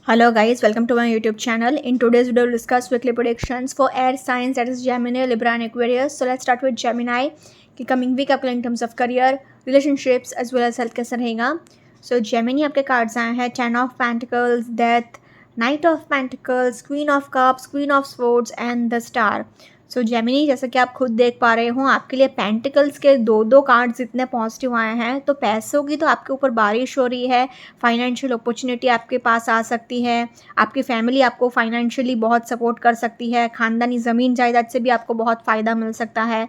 Hello guys, welcome to my YouTube channel. In today's video, we'll discuss weekly predictions for air signs, that is Gemini, Libra and Aquarius. So let's start with Gemini कि coming week आपका in terms of career, relationships as well as health कैसा रहेगा. So Gemini आपके cards आए हैं 10 of Pentacles, Death, Knight of Pentacles, Queen of Cups, Queen of Swords and the Star. So Gemini जैसा कि आप खुद देख पा रहे हो आपके लिए पेंटिकल्स के दो कार्ड्स इतने पॉजिटिव आए हैं, तो पैसों की तो आपके ऊपर बारिश हो रही है. फाइनेंशियल अपॉर्चुनिटी आपके पास आ सकती है. आपकी फैमिली आपको फाइनेंशियली बहुत सपोर्ट कर सकती है. खानदानी ज़मीन जायदाद से भी आपको बहुत फ़ायदा मिल सकता है.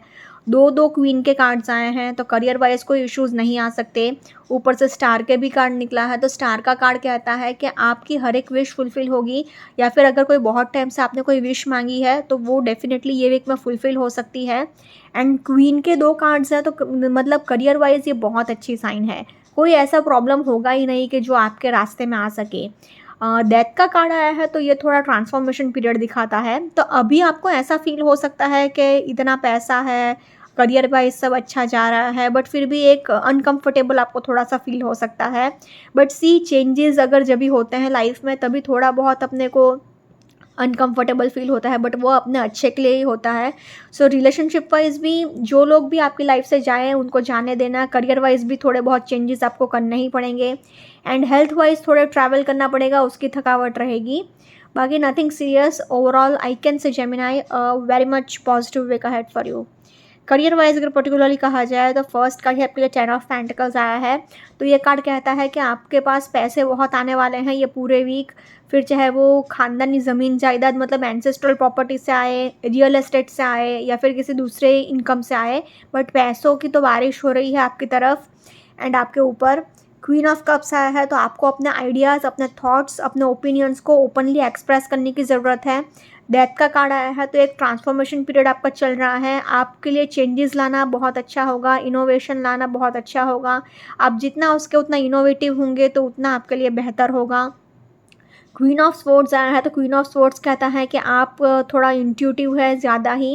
दो क्वीन के कार्ड्स आए हैं, तो करियर वाइज कोई इश्यूज़ नहीं आ सकते. ऊपर से स्टार के भी कार्ड निकला है, तो स्टार का कार्ड कहता है कि आपकी हर एक विश फुलफ़िल होगी, या फिर अगर कोई बहुत टाइम से आपने कोई विश मांगी है तो वो डेफिनेटली ये वीक में फुलफ़िल हो सकती है. एंड क्वीन के दो कार्ड्स हैं, तो मतलब करियर वाइज ये बहुत अच्छी साइन है. कोई ऐसा प्रॉब्लम होगा ही नहीं कि जो आपके रास्ते में आ सके. डेथ का कार्ड आया है, तो ये थोड़ा ट्रांसफॉर्मेशन पीरियड दिखाता है. तो अभी आपको ऐसा फील हो सकता है कि इतना पैसा है, करियर वाइज सब अच्छा जा रहा है, बट फिर भी एक अनकंफर्टेबल आपको थोड़ा सा फील हो सकता है. बट सी चेंजेस अगर जब भी होते हैं लाइफ में, तभी थोड़ा बहुत अपने को अनकंफर्टेबल फील होता है, बट वो अपने अच्छे के लिए ही होता है. सो रिलेशनशिप वाइज भी जो लोग भी आपकी लाइफ से जाएँ उनको जाने देना. करियर वाइज भी थोड़े बहुत चेंजेस आपको करने ही पड़ेंगे. एंड हेल्थ वाइज थोड़े ट्रैवल करना पड़ेगा, उसकी थकावट रहेगी. बाकी nothing serious. Overall I can say Gemini very much positive week ahead for you. Career wise अगर पर्टिकुलरली कहा जाए तो फर्स्ट कार्ड आपके लिए 10 ऑफ पेंटिकल्स आया है. तो ये कार्ड कहता है कि आपके पास पैसे बहुत आने वाले हैं ये पूरे वीक. फिर चाहे वो खानदानी ज़मीन जायदाद मतलब एंसेस्ट्रल प्रॉपर्टी से आए, रियल एस्टेट से आए, या फिर किसी दूसरे इनकम से आए, बट पैसों की तो बारिश हो रही है आपकी तरफ. एंड आपके ऊपर क्वीन ऑफ कप्स आया है, तो आपको अपने आइडियाज़, अपने थॉट्स, अपने ओपिनियंस को ओपनली एक्सप्रेस करने की ज़रूरत है. डेथ का कार्ड आया है, तो एक ट्रांसफॉर्मेशन पीरियड आपका चल रहा है. आपके लिए चेंजेस लाना बहुत अच्छा होगा, इनोवेशन लाना बहुत अच्छा होगा. आप जितना उसके उतना इनोवेटिव होंगे तो उतना आपके लिए बेहतर होगा. क्वीन ऑफ स्वॉर्ड्स आया है, तो क्वीन ऑफ स्वॉर्ड्स कहता है कि आप थोड़ा इंट्यूटिव है ज़्यादा ही.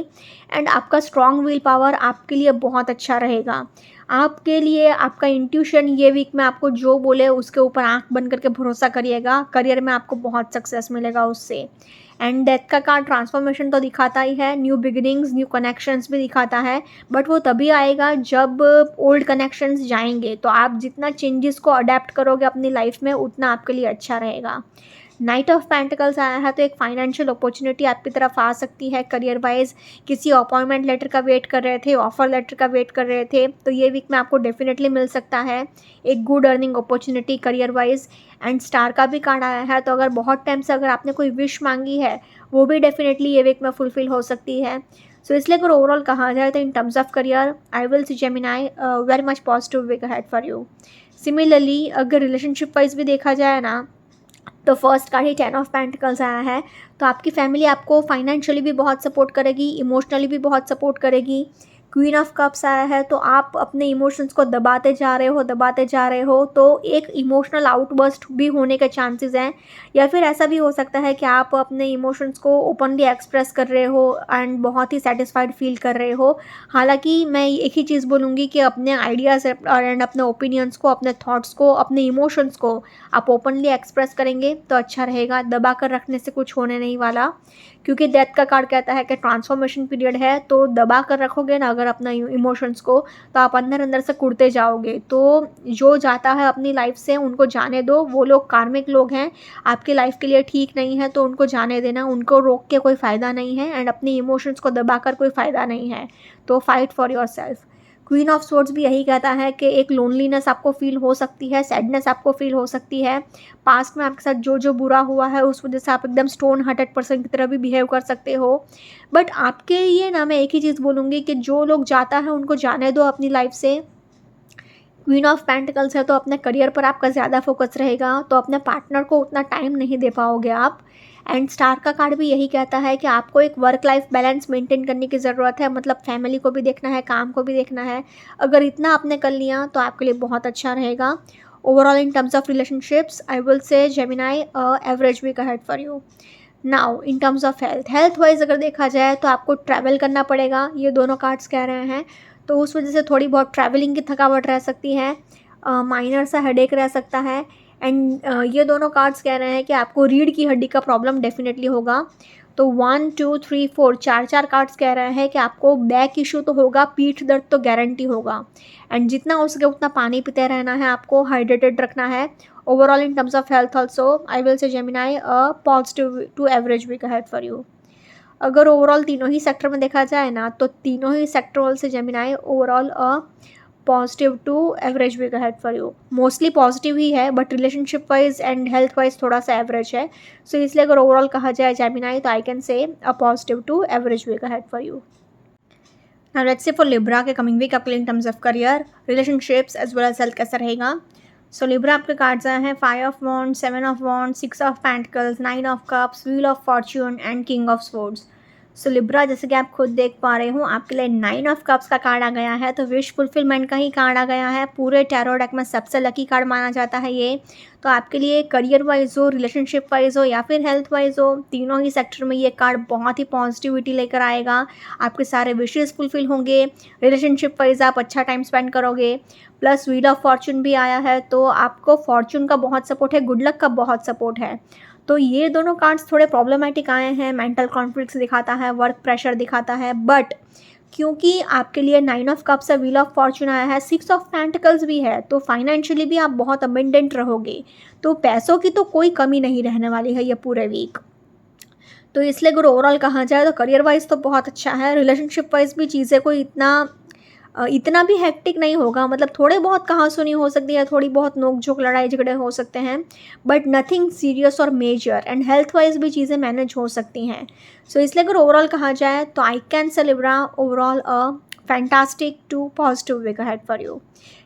एंड आपका स्ट्रॉन्ग विल पावर आपके लिए बहुत अच्छा रहेगा. आपके लिए आपका इंट्यूशन ये वीक में आपको जो बोले उसके ऊपर आंख बंद करके भरोसा करिएगा. करियर में आपको बहुत सक्सेस मिलेगा उससे. एंड डेथ का कार्ड ट्रांसफॉर्मेशन तो दिखाता ही है, न्यू बिगिनिंग्स, न्यू कनेक्शंस भी दिखाता है, बट वो तभी आएगा जब ओल्ड कनेक्शंस जाएंगे. तो आप जितना चेंजेस को अडेप्ट करोगे अपनी लाइफ में उतना आपके लिए अच्छा रहेगा. नाइट ऑफ पेंटिकल्स आया है, तो एक फाइनेंशियल अपॉर्चुनिटी आपकी तरफ आ सकती है. करियर वाइज किसी अपॉइंटमेंट लेटर का वेट कर रहे थे, ऑफर लेटर का वेट कर रहे थे, तो ये वीक में आपको डेफिनेटली मिल सकता है एक good earning opportunity career wise. And star का भी कार्ड आया है, तो अगर बहुत टाइम से अगर आपने कोई विश मांगी है वो भी डेफिनेटली ये वीक में फुलफिल हो सकती है. सो इसलिए अगर ओवरऑल कहा जाए तो in terms of career I will see Gemini very much positive week ahead for you. Similarly अगर रिलेशनशिप वाइज भी देखा जाए ना, तो फर्स्ट कार्ड ही 10 ऑफ पेंटिकल्स आया है, तो आपकी फैमिली आपको फाइनेंशियली भी बहुत सपोर्ट करेगी, इमोशनली भी बहुत सपोर्ट करेगी. क्वीन ऑफ कप्स आया है, तो आप अपने इमोशंस को दबाते जा रहे हो, तो एक इमोशनल आउटबर्स्ट भी होने के चांसेस हैं. या फिर ऐसा भी हो सकता है कि आप अपने इमोशंस को ओपनली एक्सप्रेस कर रहे हो एंड बहुत ही सेटिस्फाइड फील कर रहे हो. हालांकि मैं एक ही चीज़ बोलूँगी कि अपने आइडियाज़ एंड अपने ओपिनियंस को, अपने थॉट्स को, अपने इमोशंस को आप ओपनली एक्सप्रेस करेंगे तो अच्छा रहेगा. दबा कर रखने से कुछ होने नहीं वाला, क्योंकि डेथ का कार्ड कहता है कि ट्रांसफॉर्मेशन पीरियड है. तो दबा कर रखोगे ना अगर अपना इमोशंस को, तो आप अंदर अंदर से कुड़ते जाओगे. तो जो जाता है अपनी लाइफ से उनको जाने दो. वो लोग कार्मिक लोग हैं, आपकी लाइफ के लिए ठीक नहीं है, तो उनको जाने देना. उनको रोक के कोई फ़ायदा नहीं है, एंड अपनी इमोशंस को दबा कर कोई फ़ायदा नहीं है. तो fight for your self. Queen of swords भी यही कहता है कि एक लोनलीनेस आपको फील हो सकती है, सैडनेस आपको फील हो सकती है. पास्ट में आपके साथ जो जो बुरा हुआ है उस वजह से आप एकदम स्टोन हार्टेड पर्सन की तरह भी बिहेव कर सकते हो. बट आपके लिए ना मैं एक ही चीज़ बोलूँगी कि जो लोग जाता है उनको जाने दो अपनी लाइफ से. क्वीन ऑफ पेंटिकल्स है, तो अपने करियर पर आपका ज़्यादा फोकस रहेगा, तो अपने पार्टनर को उतना टाइम नहीं दे पाओगे आप. एंड स्टार का कार्ड भी यही कहता है कि आपको एक वर्क लाइफ बैलेंस मेंटेन करने की ज़रूरत है, मतलब फैमिली को भी देखना है, काम को भी देखना है. अगर इतना आपने कर लिया तो आपके लिए बहुत अच्छा रहेगा. Overall in terms of relationships I will say Gemini average week ahead for you. Now in terms of health wise अगर देखा जाए तो आपको ट्रैवल करना पड़ेगा, ये दोनों कार्ड्स कह रहे हैं. तो उस वजह से थोड़ी बहुत ट्रैवलिंग की थकावट रह सकती है, माइनर सा हेडेक रह सकता है. एंड ये दोनों कार्ड्स कह रहे हैं कि आपको रीढ़ की हड्डी का प्रॉब्लम डेफिनेटली होगा। तो 1 2 3 4 चार कार्ड्स कह रहे हैं कि आपको बैक इशू तो होगा, पीठ दर्द तो गारंटी होगा। एंड जितना हो सके उतना पानी पीते रहना है, आपको हाइड्रेटेड रखना है। Overall in terms of health also I will say Gemini positive to average week ahead for you. अगर ओवरऑल तीनों ही सेक्टर में देखा जाए ना, तो तीनों ही सेक्टर से Gemini overall positive to average week ahead for you. Mostly positive ही है, but relationship wise and health wise थोड़ा सा एवरेज है। सो इसलिए अगर ओवरऑल कहा जाए जेमिनाई, तो I can say a positive to average week ahead for you. Now let's say for Libra के कमिंग वीक आपके लिए in terms of career, relationships as well as health कैसा रहेगा। सो लिब्रा आपके cards आए हैं 5 of wands, 7 of wands, 6 of pentacles, 9 of cups, wheel of fortune and king of swords. So Libra, जैसे कि आप खुद देख पा रहे हो, आपके लिए 9 ऑफ कप्स का कार्ड आ गया है, तो विश फुलफिलमेंट का ही कार्ड आ गया है। पूरे टैरो डेक में सबसे लकी कार्ड माना जाता है ये। तो आपके लिए करियर वाइज हो, रिलेशनशिप वाइज हो या फिर हेल्थ वाइज हो, तीनों ही सेक्टर में ये कार्ड बहुत ही पॉजिटिविटी लेकर आएगा। आपके सारे विशेस फुलफिल होंगे, रिलेशनशिप वाइज आप अच्छा टाइम स्पेंड करोगे। प्लस व्हील ऑफ फॉर्च्यून भी आया है, तो आपको फॉर्च्यून का बहुत सपोर्ट है, गुड लक का बहुत सपोर्ट है। तो ये दोनों कार्ड्स थोड़े प्रॉब्लमेटिक आए हैं, मेंटल कॉन्फ्लिक्ट्स दिखाता है, वर्क प्रेशर दिखाता है। बट क्योंकि आपके लिए 9 ऑफ कप्स है, व्हील ऑफ फॉर्च्यून आया है, 6 ऑफ पेंटिकल्स भी है, तो फाइनेंशियली भी आप बहुत अबंडेंट रहोगे। तो पैसों की तो कोई कमी नहीं रहने वाली है ये पूरे वीक। तो इसलिए अगर ओवरऑल कहा जाए तो करियर वाइज तो बहुत अच्छा है। रिलेशनशिप वाइज भी चीज़ें कोई इतना भी हेक्टिक नहीं होगा, मतलब थोड़े बहुत कहासुनी हो सकती है, थोड़ी बहुत नोक झोंक लड़ाई झगड़े हो सकते हैं, बट नथिंग सीरियस और मेजर। एंड हेल्थ वाइज भी चीज़ें मैनेज हो सकती हैं। सो इसलिए अगर ओवरऑल कहा जाए तो I can say Libra overall a fantastic to positive week ahead for you.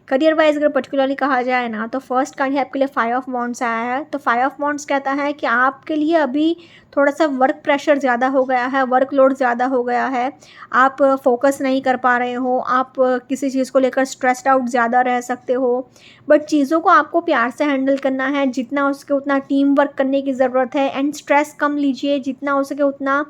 Career wise अगर पर्टिकुलरली कहा जाए ना, तो फर्स्ट कार्ड है आपके लिए 5 ऑफ वॉन्ड्स आया है। तो 5 ऑफ वॉन्ड्स कहता है कि आपके लिए अभी थोड़ा सा वर्क प्रेशर ज़्यादा हो गया है, वर्कलोड ज़्यादा हो गया है, आप फोकस नहीं कर पा रहे हो, आप किसी चीज़ को लेकर स्ट्रेस्ड आउट ज़्यादा रह सकते हो। बट चीज़ों को आपको प्यार से हैंडल करना है, जितना हो सके उतना टीम वर्क करने की ज़रूरत है। एंड स्ट्रेस कम लीजिए, जितना हो सके उतना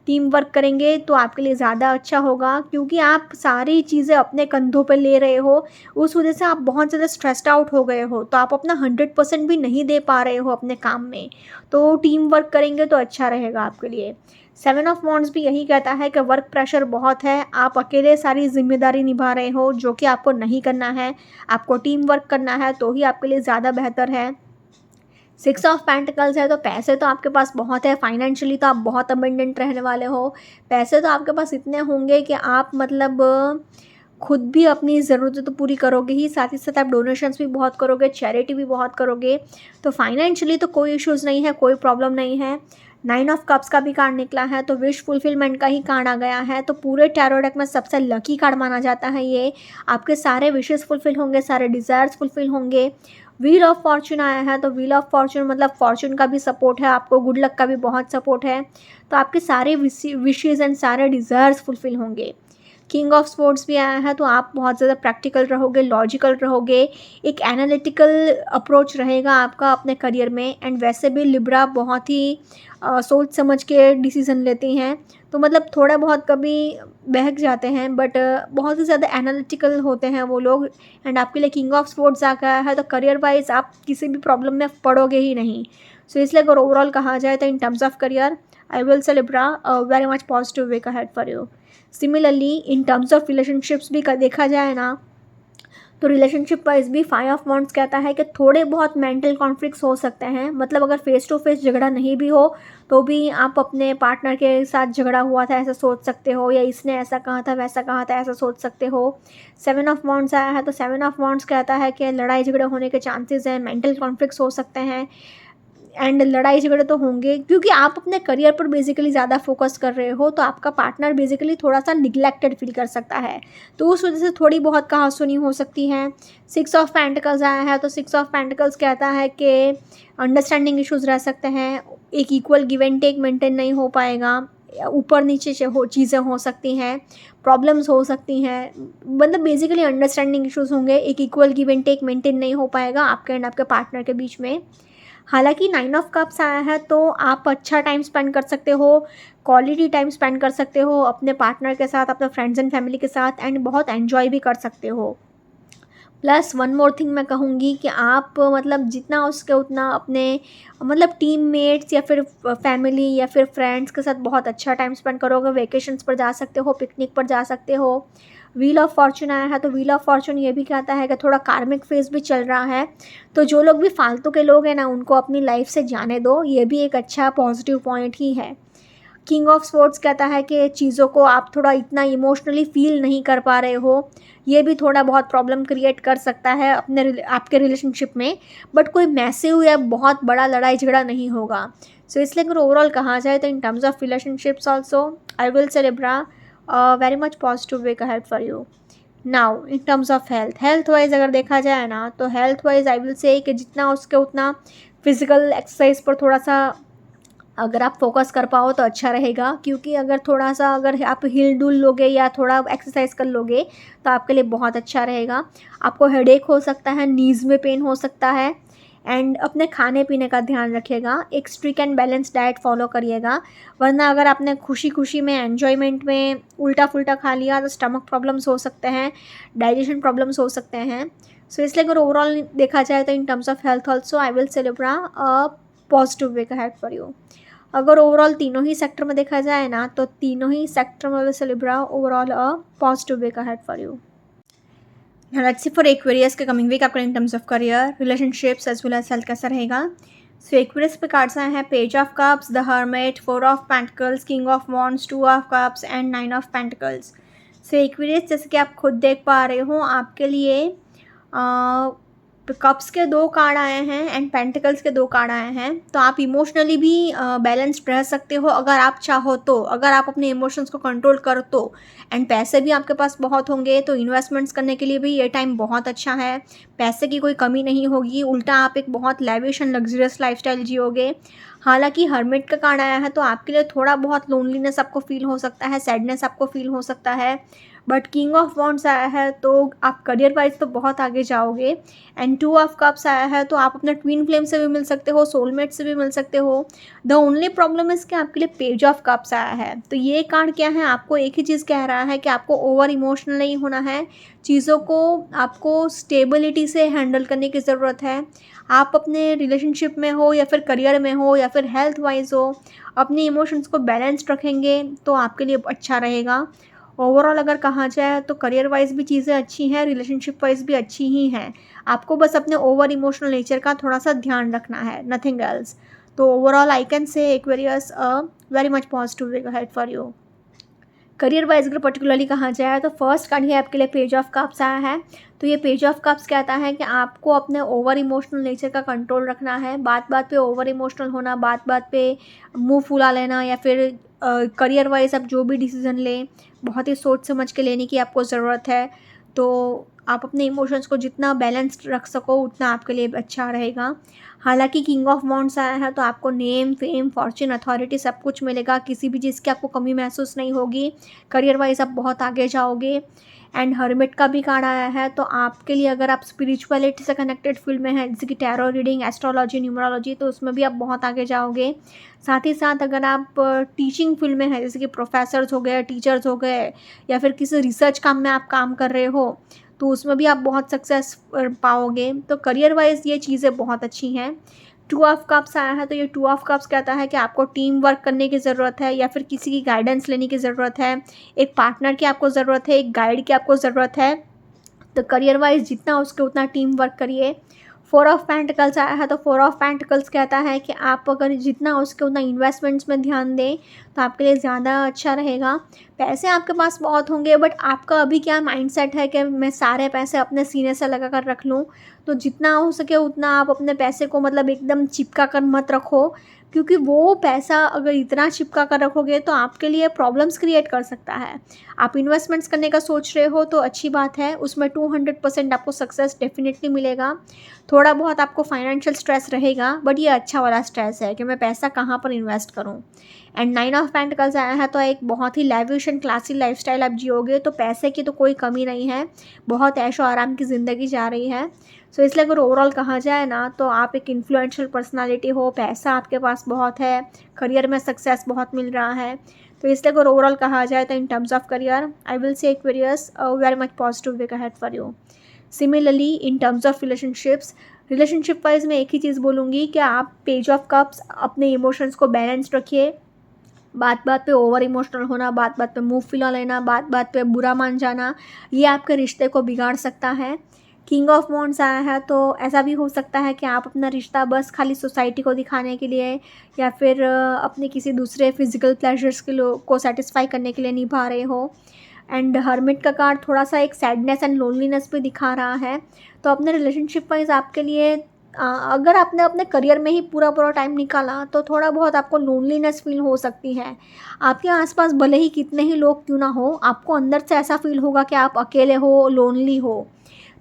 टीम वर्क करेंगे तो आपके लिए ज़्यादा अच्छा होगा, क्योंकि आप सारी चीज़ें अपने कंधों पर ले रहे हो, उस वजह से आप बहुत ज़्यादा स्ट्रेस्ड आउट हो गए हो, तो आप अपना 100% भी नहीं दे पा रहे हो अपने काम में। तो टीम वर्क करेंगे तो अच्छा रहेगा आपके लिए। 7 ऑफ वॉन्ड्स भी यही कहता है कि वर्क प्रेशर बहुत है, आप अकेले सारी जिम्मेदारी निभा रहे हो, जो कि आपको नहीं करना है, आपको टीम वर्क करना है, तो ही आपके लिए ज़्यादा बेहतर है। 6 ऑफ पेंटिकल्स है, तो पैसे तो आपके पास बहुत है, फाइनेंशियली तो आप बहुत अबंडेंट रहने वाले हो। पैसे तो आपके पास इतने होंगे कि आप मतलब खुद भी अपनी ज़रूरतें तो पूरी करोगे ही, साथ ही साथ आप डोनेशंस भी बहुत करोगे, चैरिटी भी बहुत करोगे। तो फाइनेंशियली तो कोई इश्यूज़ नहीं है, कोई प्रॉब्लम नहीं है। 9 ऑफ कप्स का भी कार्ड निकला है, तो विश फुलफिलमेंट का ही कार्ड आ गया है। तो पूरे टैरो डेक में सबसे लकी कार्ड माना जाता है ये। आपके सारे विशेस फुलफिल होंगे, सारे डिज़ायर्स फुलफिल होंगे। व्हील ऑफ फॉर्च्यून आया है, तो व्हील ऑफ फॉर्च्यून मतलब फॉर्च्यून का भी सपोर्ट है आपको, गुड लक का भी बहुत सपोर्ट है। तो आपके सारे विशेज़ एंड सारे डिज़ायर्स फुलफिल होंगे। किंग ऑफ स्वॉर्ड्स भी आया है, तो आप बहुत ज़्यादा प्रैक्टिकल रहोगे, लॉजिकल रहोगे, एक एनालिटिकल अप्रोच रहेगा आपका अपने करियर में। एंड वैसे भी लिब्रा बहुत ही सोच समझ के डिसीज़न लेते हैं, तो मतलब थोड़ा बहुत कभी बहक जाते हैं, बट बहुत ही ज़्यादा एनालिटिकल होते हैं वो लोग। एंड आपके लिए किंग ऑफ स्वॉर्ड्स आ गया है, तो करियर वाइज आप किसी भी प्रॉब्लम में पड़ोगे ही नहीं। सो इसलिए अगर ओवरऑल कहा जाए तो in terms of career I will say Libra very much positive week ahead for you. Similarly in terms of relationships भी देखा जाए ना, तो रिलेशनशिप वाइज भी 5 ऑफ वॉन्ड्स कहता है कि थोड़े बहुत मेंटल कॉन्फ्लिक्ट्स हो सकते हैं। मतलब अगर फेस टू फेस झगड़ा नहीं भी हो, तो भी आप अपने पार्टनर के साथ झगड़ा हुआ था ऐसा सोच सकते हो, या इसने ऐसा कहा था वैसा कहा था ऐसा सोच सकते हो। 7 ऑफ वॉन्ड्स आया है, तो 7 ऑफ वॉन्ड्स कहता है कि लड़ाई झगड़े होने के चांसेस हैं, मेंटल कॉन्फ्लिक्ट्स हो सकते हैं। एंड लड़ाई झगड़े तो होंगे, क्योंकि आप अपने करियर पर बेसिकली ज़्यादा फोकस कर रहे हो, तो आपका पार्टनर बेसिकली थोड़ा सा निगलेक्टेड फील कर सकता है, तो उस वजह से थोड़ी बहुत कहासुनी हो सकती है। 6 ऑफ पेंटिकल्स आया है, तो 6 ऑफ पेंटिकल्स कहता है कि अंडरस्टैंडिंग इश्यूज़ रह सकते हैं, एक equal give and take maintain नहीं हो पाएगा, ऊपर नीचे चीज़ें हो सकती हैं, प्रॉब्लम्स हो सकती हैं, मतलब बेसिकली अंडरस्टैंडिंग इश्यूज़ होंगे, एक equal give and take maintain नहीं हो पाएगा आपके एंड आपके पार्टनर के बीच में। हालांकि 9 ऑफ कप्स आया है, तो आप अच्छा टाइम स्पेंड कर सकते हो, क्वालिटी टाइम स्पेंड कर सकते हो अपने पार्टनर के साथ, अपने फ्रेंड्स एंड फैमिली के साथ, एंड बहुत एंजॉय भी कर सकते हो। प्लस वन मोर थिंग मैं कहूँगी कि आप मतलब जितना हो सके उतना अपने मतलब टीममेट्स या फिर फैमिली या फिर फ्रेंड्स के साथ बहुत अच्छा टाइम स्पेंड करोगे। वेकेशंस पर जा सकते हो, पिकनिक पर जा सकते हो। व्हील ऑफ फॉर्चून आया है तो व्हील ऑफ फॉर्चून ये भी कहता है कि थोड़ा कार्मिक फेज भी चल रहा है, तो जो लोग भी फालतू के लोग हैं ना उनको अपनी लाइफ से जाने दो, ये भी एक अच्छा पॉजिटिव पॉइंट ही है। किंग ऑफ स्पोर्ट्स कहता है कि चीज़ों को आप थोड़ा इतना इमोशनली फील नहीं कर पा रहे हो, ये भी थोड़ा बहुत प्रॉब्लम क्रिएट कर सकता है आपके रिलेशनशिप में, बट कोई मैसिव या बहुत बड़ा लड़ाई झगड़ा नहीं होगा। सो इसलिए अगर ओवरऑल कहा जाए तो in terms of relationships also I will say Libra very much positive way का help for you. Now in terms of health wise अगर देखा जाए ना तो हेल्थ वाइज आई विल से कि जितना उसके उतना फिजिकल एक्सरसाइज पर थोड़ा सा अगर आप फोकस कर पाओ तो अच्छा रहेगा, क्योंकि अगर थोड़ा सा अगर आप हिल डुल लोगे या थोड़ा एक्सरसाइज कर लोगे तो आपके लिए बहुत अच्छा रहेगा। आपको हेडेक हो सकता है, नीज़ में पेन हो सकता है, एंड अपने खाने पीने का ध्यान रखिएगा, एक strict and balance diet follow करिएगा, वरना अगर आपने खुशी खुशी में एन्जॉयमेंट में उल्टा फुल्टा खा लिया तो स्टमक प्रॉब्लम्स हो सकते हैं, डाइजेशन प्रॉब्लम्स हो सकते हैं। सो इसलिए अगर ओवरऑल देखा जाए तो in terms of health also I will celebrate a positive way का हेल्प फॉर यू। अगर ओवरऑल तीनों ही सेक्टर में देखा जाए ना तो तीनों ही सेक्टर में will Libra overall a positive way का help for you. Now let's see for Aquarius के कमिंग वीक आपका इन terms of career, relationships as well as health कैसा रहेगा। सो एक्वेरियस पे कार्ड्स आए हैं page of cups, the hermit, 4 of pentacles, king of wands, 2 of cups and 9 of pentacles. So Aquarius जैसे कि आप खुद देख पा रहे हो आपके लिए कप्स के 2 कार्ड आए हैं एंड पेंटिकल्स के 2 कार्ड आए हैं, तो आप इमोशनली भी बैलेंस्ड रह सकते हो अगर आप चाहो तो, अगर आप अपने इमोशंस को कंट्रोल करो तो। एंड पैसे भी आपके पास बहुत होंगे तो इन्वेस्टमेंट्स करने के लिए भी ये टाइम बहुत अच्छा है, पैसे की कोई कमी नहीं होगी, उल्टा आप एक बहुत लैविश एंड लग्जरियस लाइफस्टाइल जियोगे। हालांकि हर्मिट का कार्ड आया है तो आपके लिए थोड़ा बहुत लोनलीनेस आपको फील हो सकता है, सैडनेस आपको फील हो सकता है, बट किंग ऑफ वॉन्ड्स आया है तो आप करियर वाइज तो बहुत आगे जाओगे। एंड 2 ऑफ कप्स आया है तो आप अपने ट्विन फ्लेम से भी मिल सकते हो, सोलमेट से भी मिल सकते हो। द ओनली प्रॉब्लम इज़ कि आपके लिए पेज ऑफ कप्स आया है, तो ये कार्ड क्या है, आपको एक ही चीज़ कह रहा है कि आपको ओवर इमोशनल नहीं होना है, चीज़ों को आपको स्टेबिलिटी से हैंडल करने की ज़रूरत है। आप अपने रिलेशनशिप में हो या फिर करियर में हो या फिर हेल्थ वाइज हो, अपनी इमोशंस को बैलेंस्ड रखेंगे तो आपके लिए अच्छा रहेगा। ओवरऑल अगर कहा जाए तो करियर वाइज भी चीज़ें अच्छी हैं, रिलेशनशिप वाइज भी अच्छी ही हैं, आपको बस अपने ओवर इमोशनल नेचर का थोड़ा सा ध्यान रखना है, नथिंग एल्स। तो ओवरऑल आई कैन से Aquarius very much positive way head for you. Career wise अगर पर्टिकुलरली कहा जाए तो फर्स्ट कार्ड ही आपके लिए पेज ऑफ कप्स आया है, तो ये पेज ऑफ कप्स कहता है कि आपको अपने ओवर इमोशनल नेचर का कंट्रोल रखना है, बात बात पे ओवर इमोशनल होना, बात बात पे मुंह फुला लेना, या फिर करियर वाइज आप जो भी डिसीजन लें बहुत ही सोच समझ के लेने की आपको ज़रूरत है। तो आप अपने इमोशंस को जितना बैलेंस्ड रख सको उतना आपके लिए अच्छा रहेगा। हालांकि किंग ऑफ वॉन्ड्स आया है तो आपको नेम, फेम, फॉर्च्यून, अथॉरिटी सब कुछ मिलेगा, किसी भी चीज़ की आपको कमी महसूस नहीं होगी, करियर वाइज आप बहुत आगे जाओगे। एंड हर्मिट का भी कार्ड आया है तो आपके लिए अगर आप स्पिरिचुअलिटी से कनेक्टेड फील्ड में हैं जैसे कि टैरो रीडिंग, एस्ट्रोलॉजी, न्यूमरोलॉजी, तो उसमें भी आप बहुत आगे जाओगे। साथ ही साथ अगर आप टीचिंग फील्ड में हैं जैसे कि प्रोफेसर्स हो गए, टीचर्स हो गए, या फिर किसी रिसर्च काम में आप काम कर रहे हो तो उसमें भी आप बहुत सक्सेस पाओगे। तो करियर वाइज ये चीज़ें बहुत अच्छी हैं। 2 ऑफ कप्स आया है तो ये 2 ऑफ कप्स कहता है कि आपको टीम वर्क करने की ज़रूरत है या फिर किसी की गाइडेंस लेने की ज़रूरत है, एक पार्टनर की आपको ज़रूरत है, एक गाइड की आपको ज़रूरत है। तो करियर वाइज जितना उसके उतना टीम वर्क करिए। 4 ऑफ पेंटिकल्स आया है तो 4 ऑफ पेंटिकल्स कहता है कि आप अगर जितना उसके उतना इन्वेस्टमेंट्स में ध्यान दें तो आपके लिए ज़्यादा अच्छा रहेगा। पैसे आपके पास बहुत होंगे बट आपका अभी क्या माइंडसेट है कि मैं सारे पैसे अपने सीने से लगा कर रख लूँ, तो जितना हो सके उतना आप अपने पैसे को मतलब एकदम चिपका कर मत रखो, क्योंकि वो पैसा अगर इतना चिपका कर रखोगे तो आपके लिए प्रॉब्लम्स क्रिएट कर सकता है। आप इन्वेस्टमेंट्स करने का सोच रहे हो तो अच्छी बात है, उसमें 200% आपको सक्सेस डेफिनेटली मिलेगा। थोड़ा बहुत आपको फाइनेंशियल स्ट्रेस रहेगा बट ये अच्छा वाला स्ट्रेस है कि मैं पैसा कहाँ पर इन्वेस्ट करूँ। एंड 9 ऑफ पेंटिकल्स आया है तो एक बहुत ही लैविश एंड क्लासी लाइफस्टाइल आप जियोगे, तो पैसे की तो कोई कमी नहीं है, बहुत ऐशो आराम की ज़िंदगी जा रही है। सो इसलिए अगर ओवरऑल कहा जाए ना तो आप एक इन्फ्लुएंशियल पर्सनालिटी हो, पैसा आपके पास बहुत है, करियर में सक्सेस बहुत मिल रहा है। तो इसलिए अगर ओवरऑल कहा जाए तो in terms of career I will say Aquarius very much positive way ahead for you. Similarly in terms of relationship wise मैं एक ही चीज़ बोलूँगी कि आप पेज ऑफ कप्स अपने इमोशंस को बैलेंस रखिए। बात बात पे ओवर इमोशनल होना, बात बात पे मुँह फुला लेना, बात बात पे बुरा मान जाना, ये आपके रिश्ते को बिगाड़ सकता है। किंग ऑफ वॉन्ड्स आया है तो ऐसा भी हो सकता है कि आप अपना रिश्ता बस खाली सोसाइटी को दिखाने के लिए या फिर अपने किसी दूसरे फिजिकल प्लेजर्स को सेटिस्फाई करने के लिए निभा रहे हो। एंड हर्मिट का कार्ड थोड़ा सा एक सैडनेस एंड लोनलीनेस भी दिखा रहा है। तो अपने रिलेशनशिप वाइज आपके लिए अगर आपने अपने करियर में ही पूरा पूरा टाइम निकाला तो थोड़ा बहुत आपको लोनलीनेस फील हो सकती है। आपके आसपास भले ही कितने ही लोग क्यों ना हो, आपको अंदर से ऐसा फील होगा कि आप अकेले हो, लोनली हो।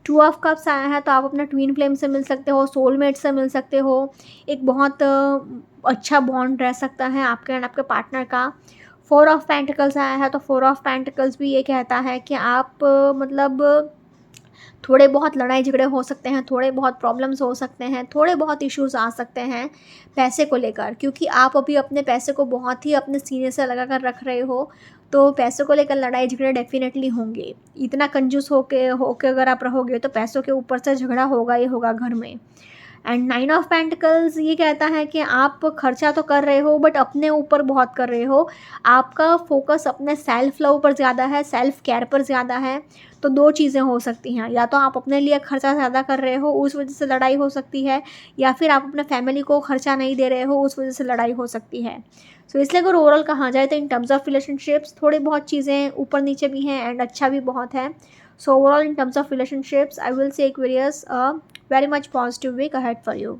2 ऑफ कप्स आया है तो आप अपने ट्विन फ्लेम से मिल सकते हो, सोलमेट से मिल सकते हो। एक बहुत अच्छा बॉन्ड रह सकता है आपके एंड आपके पार्टनर का। 4 ऑफ पेंटिकल्स आया है तो 4 ऑफ पेंटिकल्स भी ये कहता है कि आप मतलब थोड़े बहुत लड़ाई झगड़े हो सकते हैं, थोड़े बहुत प्रॉब्लम्स हो सकते हैं, थोड़े बहुत इश्यूज आ सकते हैं पैसे को लेकर, क्योंकि आप अभी अपने पैसे को बहुत ही अपने सीने से लगा कर रख रहे हो। तो पैसों को लेकर लड़ाई झगड़े डेफिनेटली होंगे। इतना कंजूस होके अगर आप रहोगे तो पैसों के ऊपर से झगड़ा होगा ही होगा घर में। एंड 9 ऑफ पेंटिकल्स ये कहता है कि आप खर्चा तो कर रहे हो बट अपने ऊपर बहुत कर रहे हो। आपका फोकस अपने सेल्फ लव पर ज़्यादा है, सेल्फ केयर पर ज़्यादा है। तो 2 चीज़ें हो सकती हैं, या तो आप अपने लिए खर्चा ज़्यादा कर रहे हो, उस वजह से लड़ाई हो सकती है, या फिर आप अपने फैमिली को खर्चा नहीं दे रहे हो, उस वजह से लड़ाई हो सकती है। सो इसलिए अगर ओवरऑल कहा जाए तो इन टर्म्स ऑफ रिलेशनशिप्स थोड़ी बहुत चीज़ें ऊपर नीचे भी हैं एंड अच्छा भी बहुत है। So overall in terms of relationships I will say Aquarius very much positive week ahead for you.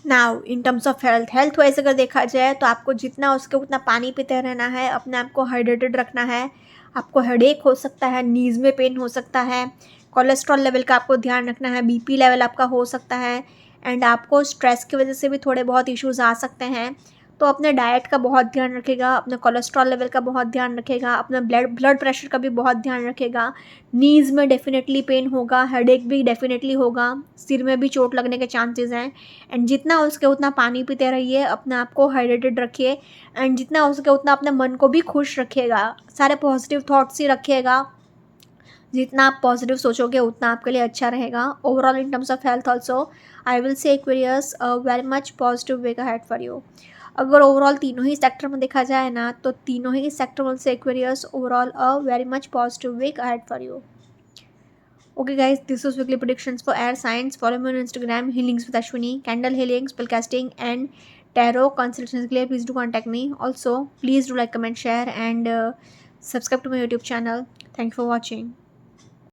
Now in terms of health wise अगर देखा जाए तो आपको जितना हो सके उतना पानी पीते रहना है, अपने आप को हाइड्रेटेड रखना है। आपको हेडेक हो सकता है, नीज़ में पेन हो सकता है, कोलेस्ट्रॉल लेवल का आपको ध्यान रखना है, बीपी लेवल आपका हो सकता है एंड आपको स्ट्रेस की वजह से भी थोड़े बहुत इश्यूज आ सकते हैं। तो अपने डाइट का बहुत ध्यान रखेगा, अपने कोलेस्ट्रॉल लेवल का बहुत ध्यान रखेगा, अपने ब्लड प्रेशर का भी बहुत ध्यान रखेगा। नीज़ में डेफिनेटली पेन होगा, हेडेक भी डेफिनेटली होगा, सिर में भी चोट लगने के चांसेस हैं। एंड जितना हो सके उतना पानी पीते रहिए, अपने आप को हाइड्रेटेड रखिए एंड जितना हो सके उतना अपने मन को भी खुश रखिएगा। सारे पॉजिटिव थॉट्स ही रखिएगा। जितना आप पॉजिटिव सोचोगे उतना आपके लिए अच्छा रहेगा। Overall in terms of health also I will say Aquarius very much positive way ahead for you. अगर ओवरऑल तीनों ही सेक्टर में देखा जाए ना तो तीनों ही सेक्टर में say Aquarius overall a very much positive week ahead for you. Okay guys, this was weekly predictions for air signs. Follow me on Instagram, healings with Ashwini, candle healing, spellcasting and tarot consultations के लिए please do contact me. Also please do like, comment, share and subscribe to my YouTube channel. Thank you for watching.